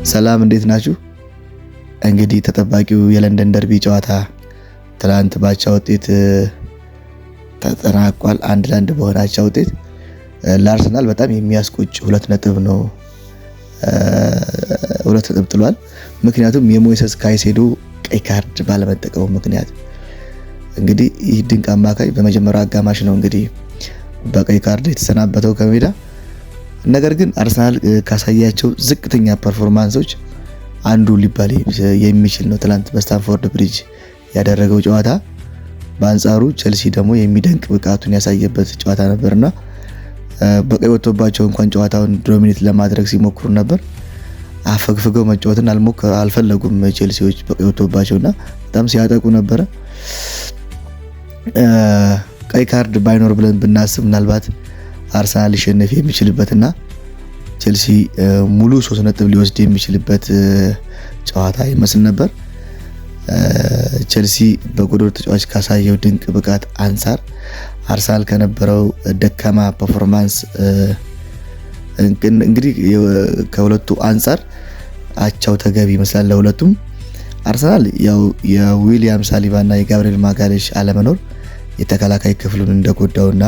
ሰላም እንዴት ናችሁ? እንግዲህ ተጠባቂው የለንደን ደርቢ ጨዋታ ትናንት ባቻ ውጤት ተጠናቋል። 1-1 በሆነ አቻ ውጤት ለአርሰናል በጣም የሚያስቆጭ 2 ነጥብ ነው። 2 ነጥብ ጥሏል። ምክንያቱም የሞይሰስ ካይሴዶ ቀይ ካርድ ባለመጠቀሙ ምክንያት እንግዲህ ይህ ድንቅ አማካይ በመጀመሪያው አጋማሽ ነው እንግዲህ በቀይ ካርድ የተሰናበተው ከሜዳ። ነገር ግን አርሰናል ካሳያቸው ዝቅተኛ ፐርፎርማንሶች አንዱ ሊባል የሚችል ነው ትላንት በስታንፎርድ ብሪጅ ያደረገው ጨዋታ። በአንጻሩ ቸልሲ ደግሞ የሚደንቅ ብቃቱን ያሳየበት ጨዋታ ነበርና በቀይ ወጥቶባቸው እንኳን ጨዋታውን ዶሚኔት ለማድረግ ሲሞክሩ ነበር። አፈግፍገው መጫወትን አልፈለጉም ቸልሲዎች በቀይ ወጥቶባቸውና በጣም ሲያጠቁ ነበረ። ቀይ ካርድ ባይኖር ብለን ብናስብ ምናልባት አርሰናል ሊሸነፍ የሚችልበትና ቸልሲ ሙሉ 3 ነጥብ ሊወስድ የሚችልበት ጨዋታ ይመስል ነበር። ቸልሲ በጎዶሎ ተጫዋች ካሳየው ድንቅ ብቃት አንፃር አርሰናል ከነበረው ደካማ ፐርፎርማንስ እንግዲህ ከሁለቱ አንፃር አቻው ተገቢ ይመስላል ለሁለቱም። አርሰናል ያው የዊሊያም ሳሊባና የጋብሪኤል ማጋሌሽ አለመኖር የተከላካይ ክፍሉን እንደጎዳውና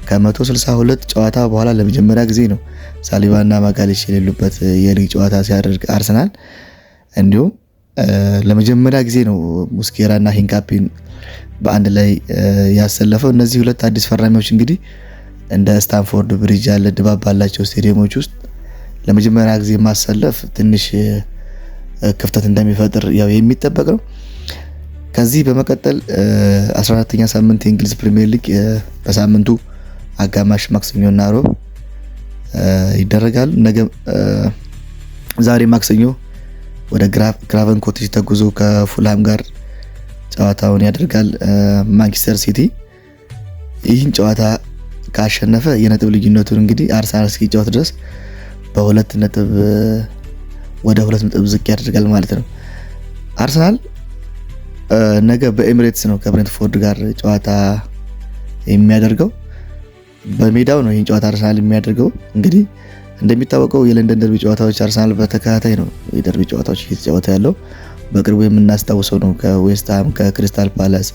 ከ162 ጨዋታ በኋላ ለመጀመሪያ ጊዜ ነው ሳሊባና ማጋሌሽ የሌሉበት የሊግ ጨዋታ ሲያደርግ አርሰናል። እንዲሁም ለመጀመሪያ ጊዜ ነው ሙስኬራና ሂንካፒን በአንድ ላይ ያሰለፈው። እነዚህ 2 አዲስ ፈራሚዎች እንግዲህ እንደ ስታንፎርድ ብሪጅ ያለ ድባብ ባላቸው ስቴዲየሞች ውስጥ ለመጀመሪያ ጊዜ ማሰለፍ ትንሽ ክፍተት እንደሚፈጥር ያው የሚጠበቅ ነው። ከዚህ በመቀጠል 14ኛ ሳምንት የእንግሊዝ ፕሪሚየር ሊግ በሳምንቱ አጋማሽ ማክሰኞና ሮብ ይደረጋሉ። ዛሬ ማክሰኞ ወደ ክራቨን ኮቴጅ ተጉዞ ከፉልሃም ጋር ጨዋታውን ያደርጋል ማንቸስተር ሲቲ። ይህን ጨዋታ ካሸነፈ የነጥብ ልዩነቱን እንግዲህ አርሰናል እስኪጫወት ድረስ በ2 ነጥብ ወደ 2 ነጥብ ዝቅ ያደርጋል ማለት ነው። አርሰናል ነገ በኤሚሬትስ ነው ከብሬንትፎርድ ጋር ጨዋታ የሚያደርገው። በሜዳው ነው ይህን ጨዋታ አርሰናል የሚያደርገው። እንግዲህ እንደሚታወቀው የለንደን ደርቢ ጨዋታዎች አርሰናል በተከታታይ ነው የደርቢ ጨዋታዎች እየተጫወተ ያለው። በቅርቡ የምናስታውሰው ነው ከዌስትሃም፣ ከክሪስታል ፓላስ፣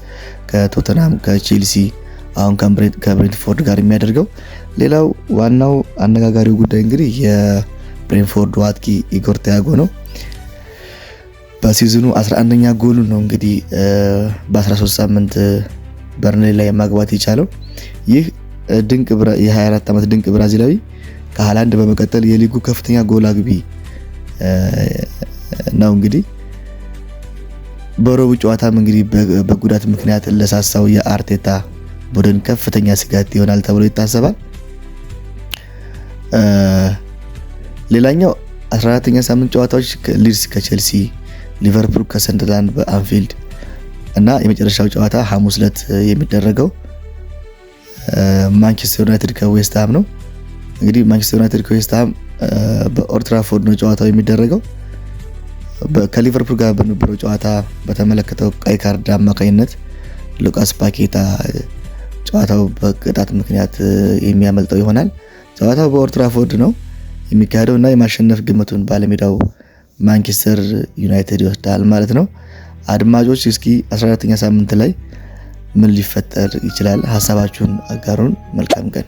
ከቶተንሃም፣ ከቼልሲ አሁን ከብሬንትፎርድ ጋር የሚያደርገው። ሌላው ዋናው አነጋጋሪው ጉዳይ እንግዲህ የብሬንትፎርድ አጥቂ ኢጎር ቲያጎ ነው። በሲዝኑ 11ኛ ጎሉ ነው እንግዲህ በ13 ሳምንት በርንሌ ላይ ማግባት የቻለው። ይህ ድንቅ የ24 ዓመት ድንቅ ብራዚላዊ ከሃላንድ በመቀጠል የሊጉ ከፍተኛ ጎል አግቢ ነው። እንግዲህ በሮቡ ጨዋታም እንግዲህ በጉዳት ምክንያት ለሳሳው የአርቴታ ቡድን ከፍተኛ ስጋት ይሆናል ተብሎ ይታሰባል። ሌላኛው 14ኛ ሳምንት ጨዋታዎች ሊድስ ከቼልሲ፣ ሊቨርፑል ከሰንደርላንድ በአንፊልድ እና የመጨረሻው ጨዋታ ሐሙስ ዕለት የሚደረገው ማንቸስተር ዩናይትድ ከዌስትሃም ነው። እንግዲህ ማንቸስተር ዩናይትድ ከዌስትሃም በኦልድ ትራፎርድ ነው ጨዋታው የሚደረገው። ከሊቨርፑል ጋር በነበረው ጨዋታ በተመለከተው ቀይ ካርድ አማካኝነት ሉካስ ፓኬታ ጨዋታው በቅጣት ምክንያት የሚያመልጠው ይሆናል። ጨዋታው በኦልድ ትራፎርድ ነው የሚካሄደው እና የማሸነፍ ግምቱን ባለሜዳው ማንቸስተር ዩናይትድ ይወስዳል ማለት ነው። አድማጮች እስኪ 14ኛ ሳምንት ላይ ምን ሊፈጠር ይችላል? ሀሳባችሁን አጋሩን። መልካም ቀን።